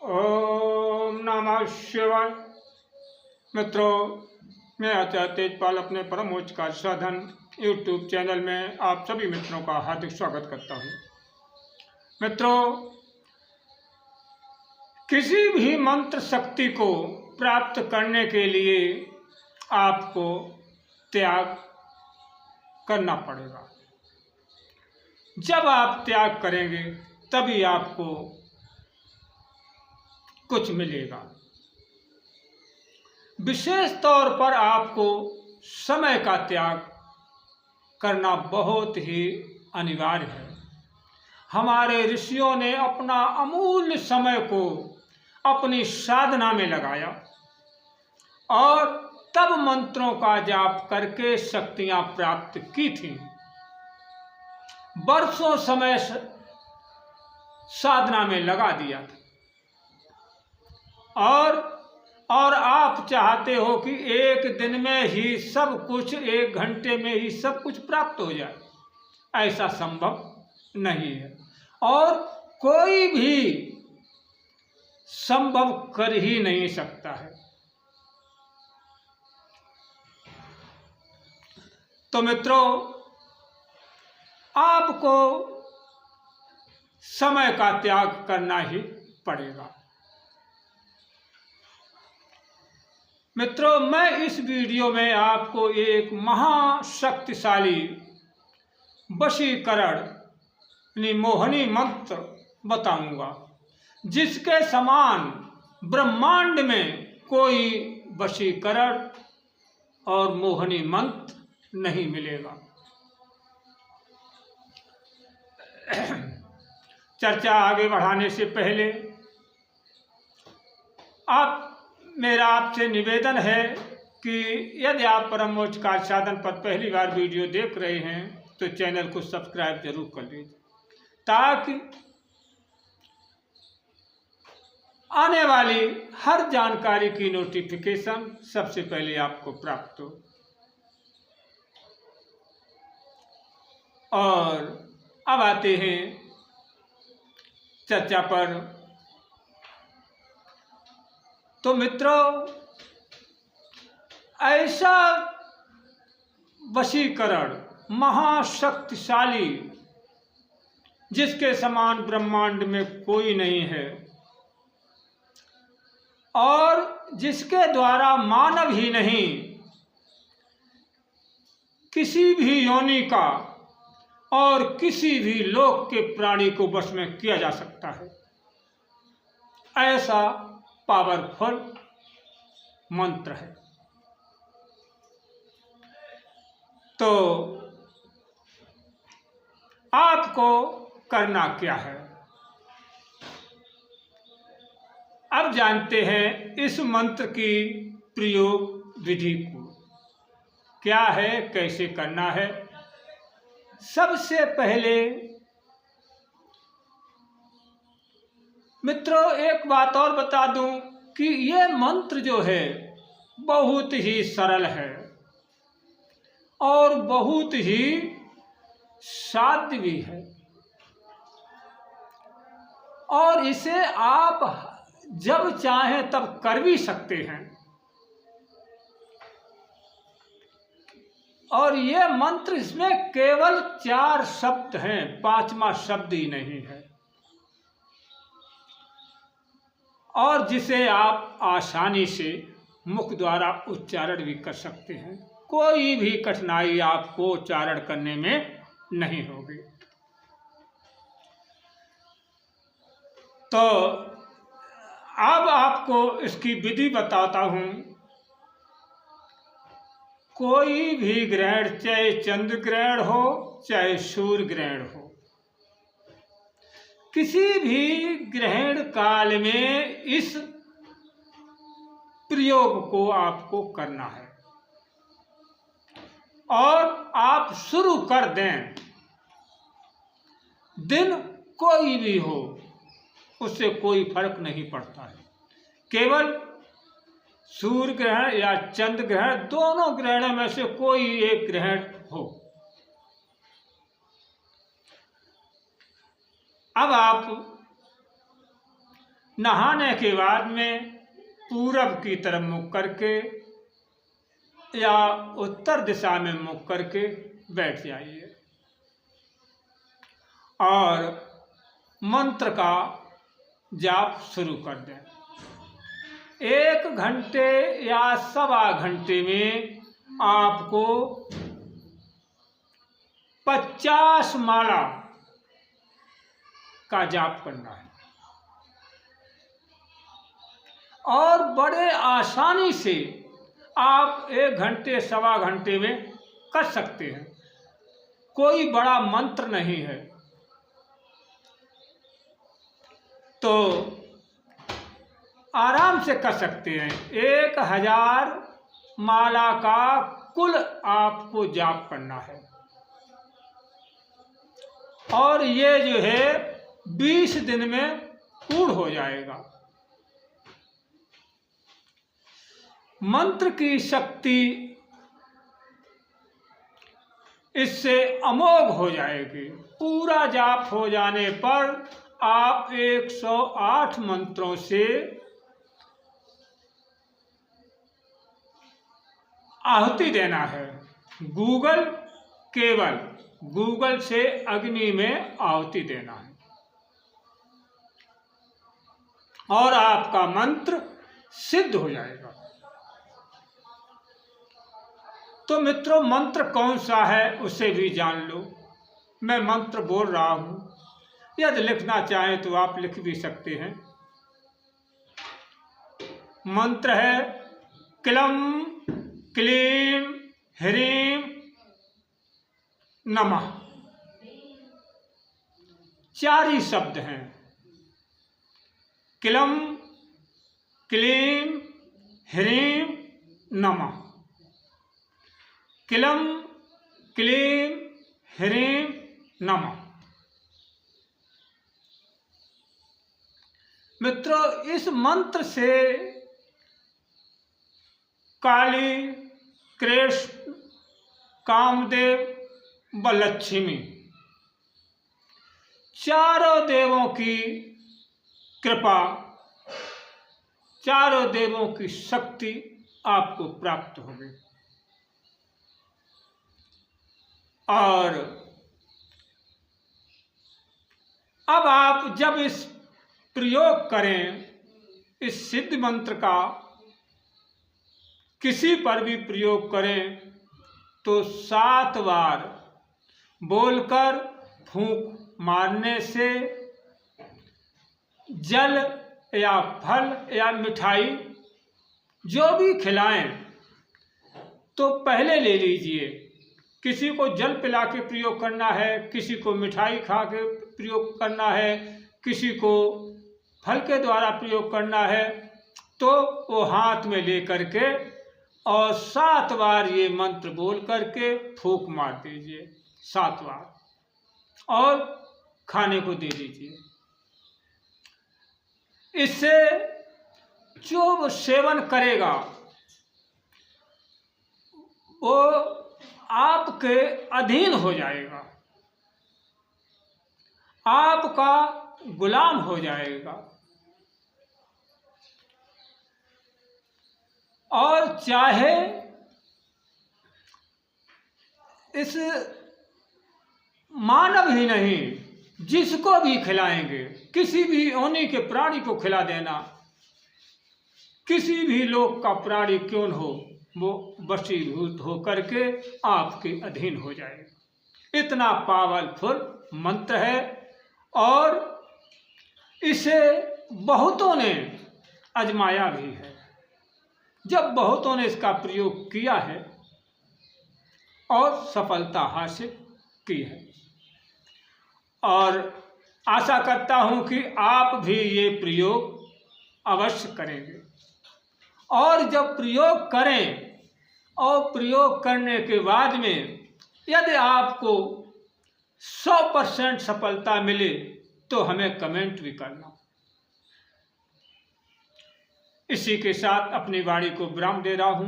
ओम नमः शिवाय। मित्रों, मैं आचार्य तेजपाल अपने परम उच्च कार्य साधन यूट्यूब चैनल में आप सभी मित्रों का हार्दिक स्वागत करता हूँ। मित्रों, किसी भी मंत्र शक्ति को प्राप्त करने के लिए आपको त्याग करना पड़ेगा। जब आप त्याग करेंगे तभी आपको कुछ मिलेगा। विशेष तौर पर आपको समय का त्याग करना बहुत ही अनिवार्य है। हमारे ऋषियों ने अपना अमूल्य समय को अपनी साधना में लगाया और तब मंत्रों का जाप करके शक्तियां प्राप्त की थीं। बरसों समय साधना में लगा दिया था और आप चाहते हो कि एक दिन में ही सब कुछ, एक घंटे में ही सब कुछ प्राप्त हो जाए। ऐसा संभव नहीं है और कोई भी संभव कर ही नहीं सकता है। तो मित्रों, आपको समय का त्याग करना ही पड़ेगा। मित्रों, मैं इस वीडियो में आपको एक महाशक्तिशाली वशीकरण यानी मोहनी मंत्र बताऊंगा, जिसके समान ब्रह्मांड में कोई वशीकरण और मोहनी मंत्र नहीं मिलेगा। चर्चा आगे बढ़ाने से पहले मेरा आपसे निवेदन है कि यदि आप परम मोक्ष कार्य साधन पर पहली बार वीडियो देख रहे हैं तो चैनल को सब्सक्राइब जरूर कर लीजिए, ताकि आने वाली हर जानकारी की नोटिफिकेशन सबसे पहले आपको प्राप्त हो। और अब आते हैं चर्चा पर। तो मित्रों, ऐसा वशीकरण महाशक्तिशाली जिसके समान ब्रह्मांड में कोई नहीं है और जिसके द्वारा मानव ही नहीं, किसी भी योनि का और किसी भी लोक के प्राणी को वश में किया जा सकता है, ऐसा पावरफुल मंत्र है। तो आपको करना क्या है, अब जानते हैं इस मंत्र की प्रयोग विधि को। क्या है, कैसे करना है। सबसे पहले मित्रों, एक बात और बता दूं कि ये मंत्र जो है बहुत ही सरल है और बहुत ही साध्य भी है और इसे आप जब चाहें तब कर भी सकते हैं। और ये मंत्र, इसमें केवल 4 शब्द हैं, 5वां शब्द ही नहीं है, और जिसे आप आसानी से मुख द्वारा उच्चारण भी कर सकते हैं। कोई भी कठिनाई आपको उच्चारण करने में नहीं होगी। तो अब आपको इसकी विधि बताता हूं। कोई भी ग्रहण, चाहे चंद्र ग्रहण हो चाहे सूर्य ग्रहण हो, किसी भी ग्रहण काल में इस प्रयोग को आपको करना है और आप शुरू कर दें। दिन कोई भी हो, उससे कोई फर्क नहीं पड़ता है। केवल सूर्य ग्रहण या चंद्र ग्रहण, दोनों ग्रहणों में से कोई एक ग्रहण हो। अब आप नहाने के बाद में पूरब की तरफ मुख करके या उत्तर दिशा में मुख करके बैठ जाइए और मंत्र का जाप शुरू कर दें। 1 घंटे या सवा घंटे में आपको 50 माला का जाप करना है और बड़े आसानी से आप 1 घंटे सवा घंटे में कर सकते हैं। कोई बड़ा मंत्र नहीं है, तो आराम से कर सकते हैं। 1000 माला का कुल आपको जाप करना है और ये जो है 20 दिन में पूर्ण हो जाएगा। मंत्र की शक्ति इससे अमोघ हो जाएगी। पूरा जाप हो जाने पर आप 108 मंत्रों से आहुति देना है। केवल गूगल से अग्नि में आहुति देना है और आपका मंत्र सिद्ध हो जाएगा। तो मित्रों, मंत्र कौन सा है उसे भी जान लो। मैं मंत्र बोल रहा हूं, यदि लिखना चाहें तो आप लिख भी सकते हैं। मंत्र है क्लम क्लीम ह्रीम नमः। 4 ही शब्द हैं, क्लम क्लीम ह्रीम नमः। क्लम क्लीम ह्रीम नमः। मित्रों, इस मंत्र से काली, कृष्ण, कामदेव व लक्ष्मी चारों देवों की कृपा, चारों देवों की शक्ति आपको प्राप्त होगी। और अब आप जब इस प्रयोग करें, इस सिद्ध मंत्र का किसी पर भी प्रयोग करें तो 7 बार बोलकर फूंक मारने से जल या फल या मिठाई जो भी खिलाएं तो पहले ले लीजिए। किसी को जल पिला के प्रयोग करना है, किसी को मिठाई खा के प्रयोग करना है, किसी को फल के द्वारा प्रयोग करना है, तो वो हाथ में ले करके और 7 बार ये मंत्र बोल करके फूंक मार दीजिए 7 बार और खाने को दे दीजिए। इससे जो सेवन करेगा वो आपके अधीन हो जाएगा, आपका गुलाम हो जाएगा और चाहे इस मानव ही नहीं, जिसको भी खिलाएंगे, किसी भी होने के प्राणी को खिला देना, किसी भी लोक का प्राणी क्यों न हो, वो वशीभूत हो करके आपके अधीन हो जाएगा। इतना पावरफुल मंत्र है और इसे बहुतों ने आजमाया भी है। जब बहुतों ने इसका प्रयोग किया है और सफलता हासिल की है, और आशा करता हूं कि आप भी ये प्रयोग अवश्य करेंगे। और जब प्रयोग करें और प्रयोग करने के बाद में यदि आपको 100% सफलता मिले तो हमें कमेंट भी करना। इसी के साथ अपनी वाणी को विराम दे रहा हूं।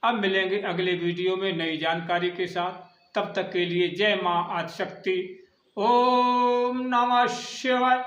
अब मिलेंगे अगले वीडियो में नई जानकारी के साथ। तब तक के लिए जय मां आदिशक्ति। ओम नमः शिवाय।